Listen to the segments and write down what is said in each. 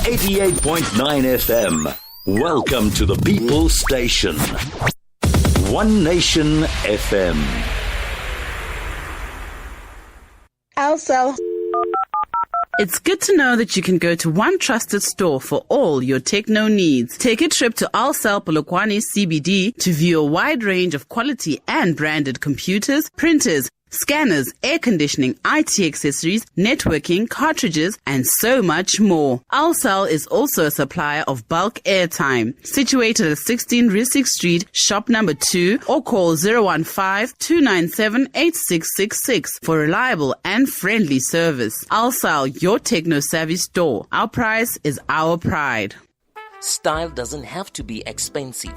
88.9 FM. Welcome to the People's Station. One Nation FM. Also, it's good to know that you can go to one trusted store for all your techno needs. Take a trip to Polokwane CBD to view a wide range of quality and branded computers, printers, scanners, air conditioning, IT accessories, networking, cartridges, and so much more. Alcel is also a supplier of bulk airtime. Situated at 16 Rissik Street, shop number 2, or call 015-297-8666 for reliable and friendly service. Alcel, your techno-savvy store. Our price is our pride. Style doesn't have to be expensive.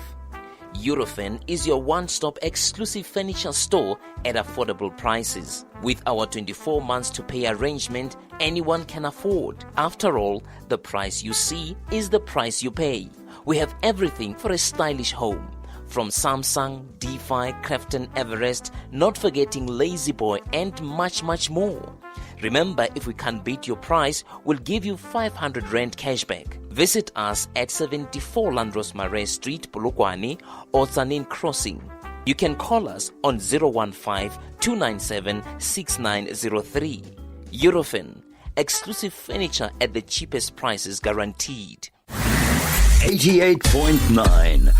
Eurofin is your one-stop exclusive furniture store at affordable prices. With our 24 months to pay arrangement, anyone can afford. After all, the price you see is the price you pay. We have everything for a stylish home. From Samsung, Defy, Crafton, Everest, not forgetting Lazy Boy and much, much more. Remember, if we can't beat your price, we'll give you 500 Rand cashback. Visit us at 74 Landros Marais Street, Polokwane or Tsanin Crossing. You can call us on 015-297-6903. Eurofin, exclusive furniture at the cheapest prices guaranteed. 88.9.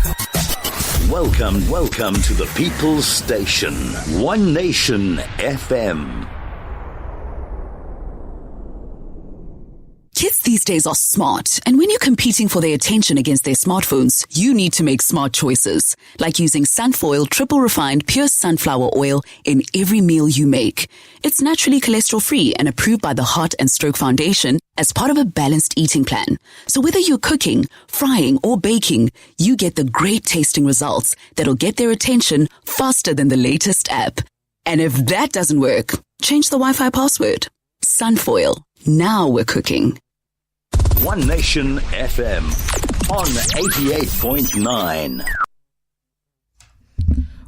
Welcome to the People's Station. One Nation FM. Kids these days are smart, and when you're competing for their attention against their smartphones, you need to make smart choices, like using Sunfoil triple refined pure sunflower oil in every meal you make. It's naturally cholesterol-free and approved by the Heart and Stroke Foundation as part of a balanced eating plan. So whether you're cooking, frying, or baking, you get the great tasting results that'll get their attention faster than the latest app. And if that doesn't work, change the Wi-Fi password. Sunfoil. Now we're cooking. One Nation FM on 88.9.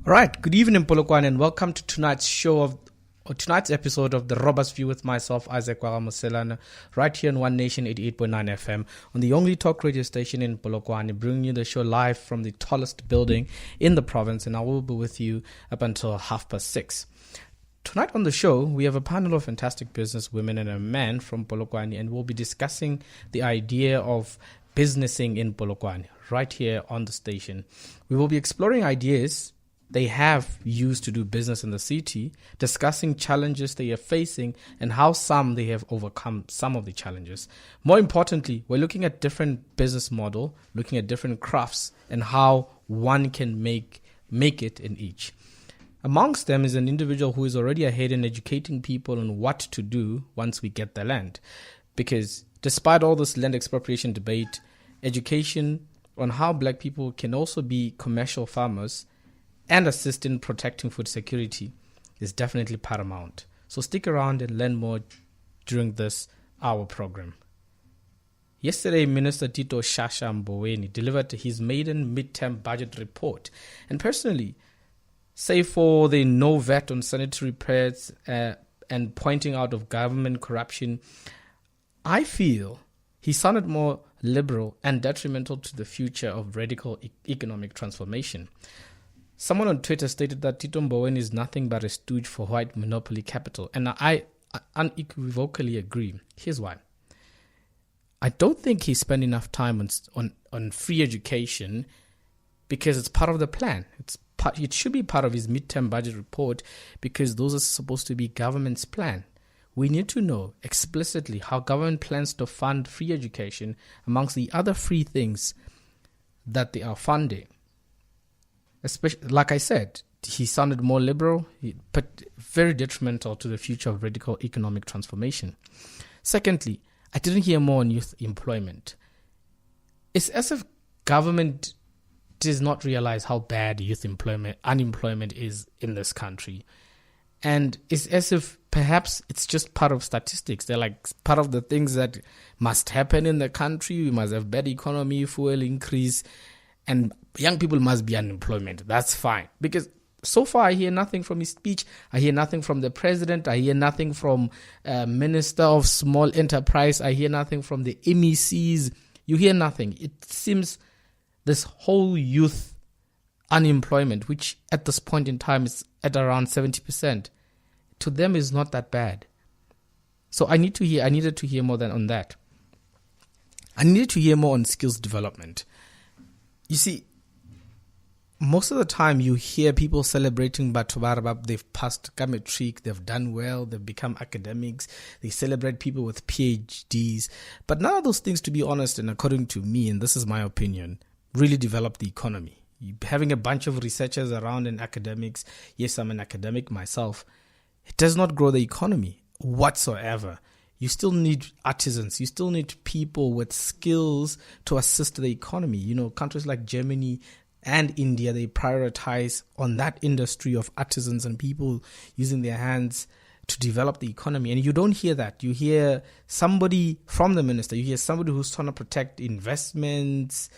All right, good evening, Polokwane, and welcome to tonight's episode of the Robert's View with myself, Isaac Wagamoselana, right here on One Nation 88.9 FM, on the only talk radio station in Polokwane, bringing you the show live from the tallest building in the province, and I will be with you up until 6:30. Tonight on the show, we have a panel of fantastic business women and a man from Polokwane, and we'll be discussing the idea of businessing in Polokwane right here on the station. We will be exploring ideas they have used to do business in the city, discussing challenges they are facing and how they have overcome some of the challenges. More importantly, we're looking at different business model, looking at different crafts and how one can make it in each. Amongst them is an individual who is already ahead in educating people on what to do once we get the land. Because despite all this land expropriation debate, education on how black people can also be commercial farmers and assist in protecting food security is definitely paramount. So stick around and learn more during this hour program. Yesterday, Minister Tito Shasha Mboweni delivered his maiden midterm budget report. And personally, save for the no VAT on sanitary pads and pointing out of government corruption, I feel he sounded more liberal and detrimental to the future of radical economic transformation. Someone on Twitter stated that Tito Mboweni is nothing but a stooge for white monopoly capital, and I unequivocally agree. Here's why. I don't think he spent enough time on free education because it's part of the plan. It should be part of his midterm budget report because those are supposed to be government's plan. We need to know explicitly how government plans to fund free education amongst the other free things that they are funding. Especially, like I said, he sounded more liberal, but very detrimental to the future of radical economic transformation. Secondly, I didn't hear more on youth employment. It's as if government does not realize how bad unemployment is in this country. And it's as if perhaps it's just part of statistics. They're like part of the things that must happen in the country. We must have bad economy, fuel increase, and young people must be unemployment. That's fine. Because so far, I hear nothing from his speech. I hear nothing from the president. I hear nothing from Minister of Small Enterprise. I hear nothing from the MECs. You hear nothing. It seems this whole youth unemployment, which at this point in time is at around 70%, to them is not that bad. So I needed to hear more than on that. I needed to hear more on skills development. You see, most of the time you hear people celebrating Batubarabab, they've passed matric, they've done well, they've become academics, they celebrate people with PhDs. But none of those things, to be honest, and according to me, and this is my opinion, really develop the economy. Having a bunch of researchers around and academics, yes, I'm an academic myself, it does not grow the economy whatsoever. You still need artisans. You still need people with skills to assist the economy. You know, countries like Germany and India, they prioritize on that industry of artisans and people using their hands to develop the economy. And you don't hear that. You hear somebody from the minister. You hear somebody who's trying to protect investments,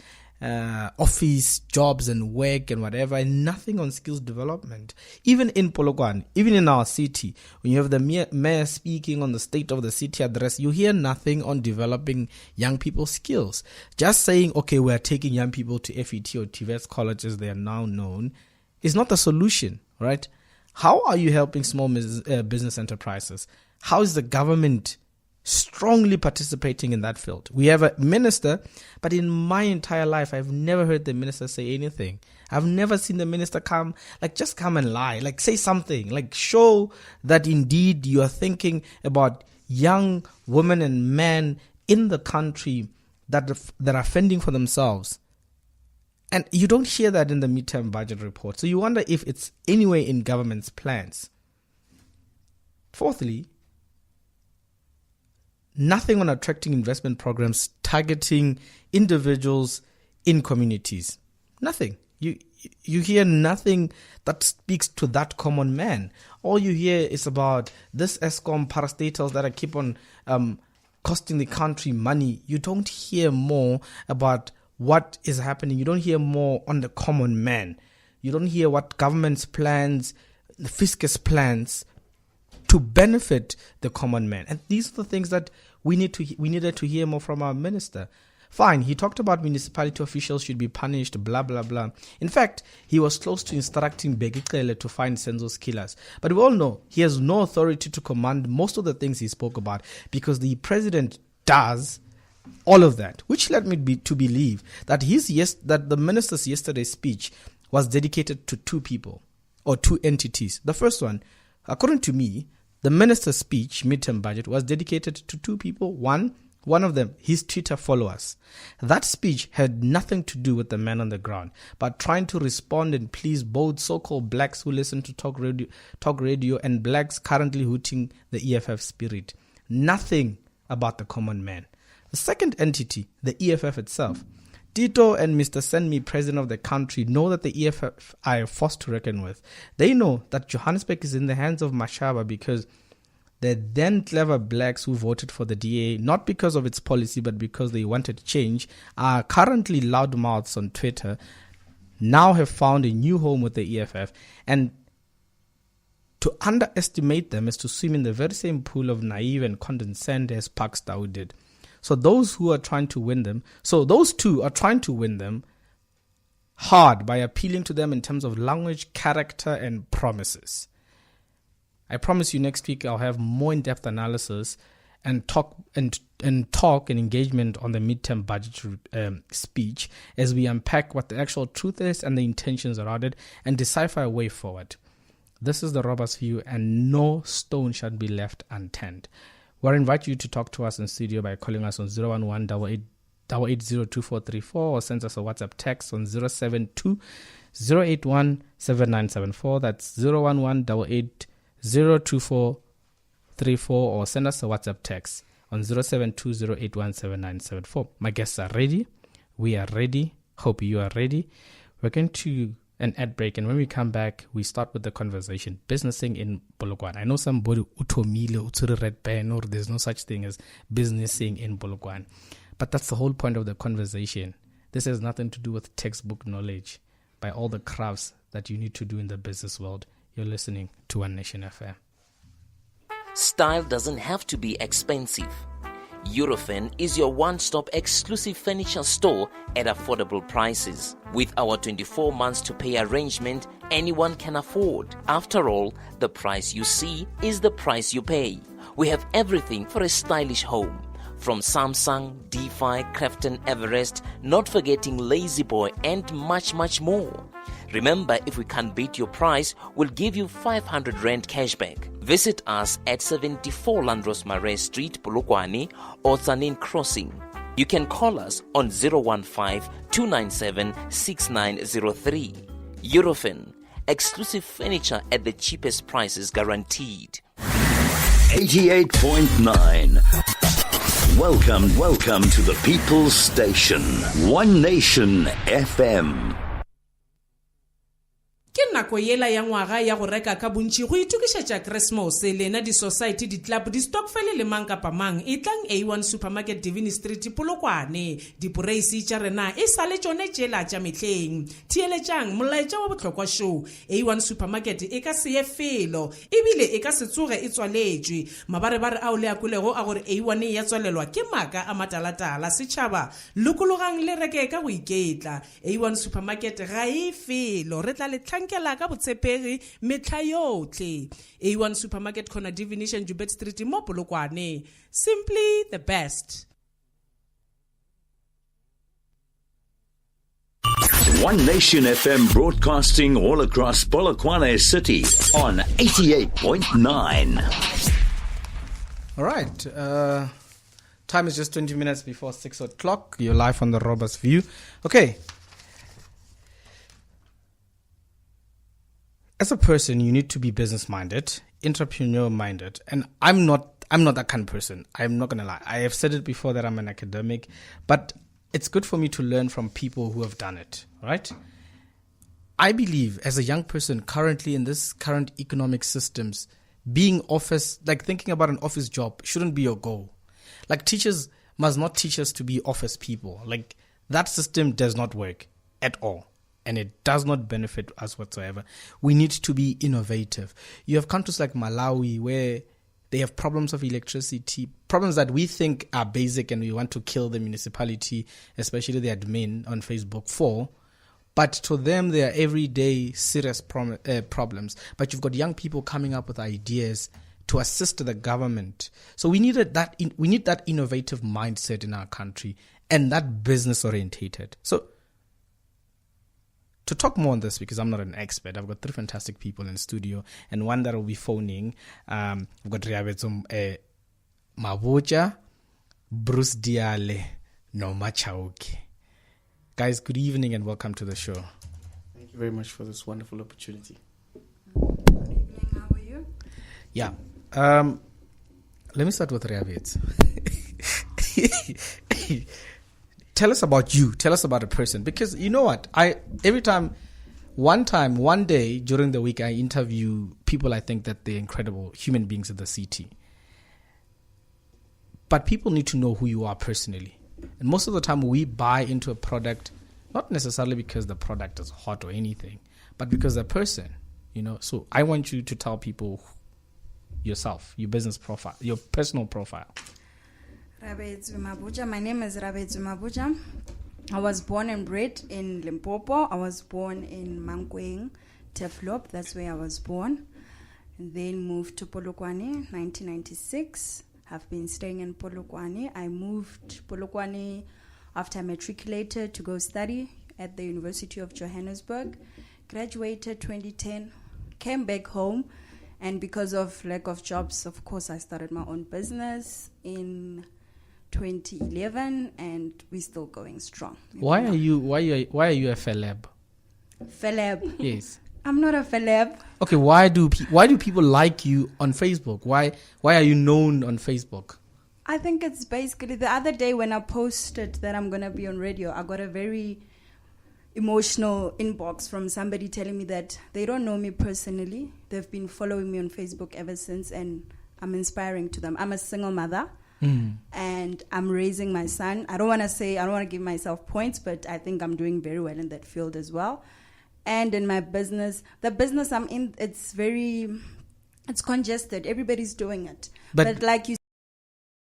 office jobs and work and whatever, and nothing on skills development. Even in Polokwane, even in our city, when you have the mayor speaking on the state of the city address, you hear nothing on developing young people's skills. Just saying, okay, we're taking young people to FET or TVET college as they are now known, is not the solution, right? How are you helping small business enterprises? How is the government strongly participating in that field? We have a minister, but in my entire life, I've never heard the minister say anything. I've never seen the minister come and lie, say something, show that indeed you are thinking about young women and men in the country that are fending for themselves. And you don't hear that in the midterm budget report. So you wonder if it's anyway in government's plans. Fourthly, nothing on attracting investment programs targeting individuals in communities. Nothing. You hear nothing that speaks to that common man. All you hear is about this ESCOM parastatals that keep on costing the country money. You don't hear more about what is happening. You don't hear more on the common man. You don't hear what government's plans, the fiscus plans to benefit the common man. And these are the things that we needed to hear more from our minister. Fine, he talked about municipality officials should be punished, blah, blah, blah. In fact, he was close to instructing Begicele to find Senzo's killers. But we all know he has no authority to command most of the things he spoke about because the president does all of that, which led me to believe that that the minister's yesterday's speech was dedicated to two people or two entities. The first one, according to me, the minister's speech, midterm budget, was dedicated to two people. One of them, his Twitter followers. That speech had nothing to do with the man on the ground, but trying to respond and please both so-called blacks who listen to talk radio and blacks currently hooting the EFF spirit. Nothing about the common man. The second entity, the EFF itself. Tito and Mr. Send-Me, president of the country, know that the EFF are a force to reckon with. They know that Johannesburg is in the hands of Mashaba because the then clever blacks who voted for the DA, not because of its policy, but because they wanted change, are currently loudmouths on Twitter, now have found a new home with the EFF. And to underestimate them is to swim in the very same pool of naive and condescending as Pax Tau did. So those two are trying to win them hard by appealing to them in terms of language, character, and promises. I promise you next week I'll have more in-depth analysis and talk and engagement on the midterm budget speech as we unpack what the actual truth is and the intentions around it and decipher a way forward. This is the Robber's View, and no stone shall be left unturned. We'll invite you to talk to us in studio by calling us on 011-8880-2434 or send us a WhatsApp text on 072-081-7974. That's 011-8880-2434 or send us a WhatsApp text on 072-081-7974. My guests are ready. We are ready. Hope you are ready. We're going to an ad break, and when we come back, we start with the conversation. Businessing in Polokwane. I know somebody utomile utsuri red pen, or there's no such thing as businessing in Polokwane, but that's the whole point of the conversation. This has nothing to do with textbook knowledge. by all the crafts that you need to do in the business world. You're listening to One Nation FM. Style doesn't have to be expensive. Eurofin is your one-stop exclusive furniture store at affordable prices. With our 24 months to pay arrangement, anyone can afford. After all, the price you see is the price you pay. We have everything for a stylish home. From Samsung, DeFi, Crafton, Everest, not forgetting Lazy Boy and much, much more. Remember, if we can't beat your price, we'll give you 500 Rand cashback. Visit us at 74 Landros Mare Street, Polokwane or Tsanin Crossing. You can call us on 015-297-6903. Eurofin, exclusive furniture at the cheapest prices guaranteed. 88.9. Welcome to the People's Station. One Nation FM. Ke nako yela ya ngwaga ya go reka ka bontši go itukišetša Christmas lena di society di club di stokfele le mang kapa mang e tlang A1 Supermarket Divini Street Polokwane di poreisi tša rena e sale tšone tšela tša mehleng thieletšang molaetša wa bohlokwa show A1 Supermarket e ka se ye felo ebile e ka se tsoge e tswaletšwe mabarebare ao le a kulego a gore A1 ya tswalelwa ke maka a matalatala setšhaba lokologang le reke ka go iketla A1 Supermarket ga e felo re tla le tlhankela ka botshepegi metla yotlhe A1 Supermarket khona Divination Jubet Street mo Polokwane. Simply the best. One Nation FM broadcasting all across Polokwane City on 88.9. All right. Time is just 20 minutes before 6 o'clock. You're live on the Robert's View. Okay. As a person, you need to be business-minded, entrepreneur-minded, and I'm not that kind of person. I'm not gonna lie. I have said it before that I'm an academic, but it's good for me to learn from people who have done it, right? I believe as a young person currently in this current economic systems, being thinking about an office job shouldn't be your goal. Like teachers must not teach us to be office people. Like that system does not work at all. And it does not benefit us whatsoever. We need to be innovative. You have countries like Malawi where they have problems of electricity, problems that we think are basic and we want to kill the municipality, especially the admin on Facebook for. But to them, they are everyday serious problems. But you've got young people coming up with ideas to assist the government. So we need that innovative mindset in our country and that business orientated. So to talk more on this, because I'm not an expert, I've got three fantastic people in studio and one that will be phoning. We've got Riabetum Mabuja, Bruce Diale, Noma Chauke. Guys, good evening and welcome to the show. Thank you very much for this wonderful opportunity. Good evening, how are you? Yeah. Let me start with Riabet. Tell us about you. Tell us about a person. Because you know what? One day during the week, I interview people I think that they're incredible human beings in the city. But people need to know who you are personally. And most of the time we buy into a product, not necessarily because the product is hot or anything, but because the person, you know. So I want you to tell people yourself, your business profile, your personal profile. Rabetsu Mabuja. My name is Rabetsu Mabuja. I was born and bred in Limpopo. I was born in Mankweng, Teflop. That's where I was born. And then moved to Polokwane, 1996. Have been staying in Polokwane. I moved to Polokwane after I matriculated to go study at the University of Johannesburg. Graduated 2010. Came back home. And because of lack of jobs, of course, I started my own business in 2011, and we're still going strong. Why are you a celeb? Celeb? Yes. I'm not a celeb. Okay, why do people like you on Facebook? Why are you known on Facebook? I think it's basically the other day when I posted that I'm gonna be on radio, I got a very emotional inbox from somebody telling me that they don't know me personally. They've been following me on Facebook ever since, and I'm inspiring to them. I'm a single mother. And I'm raising my son. I don't want to give myself points, but I think I'm doing very well in that field as well. and in my business. The business I'm in, it's congested. Everybody's doing it. But like you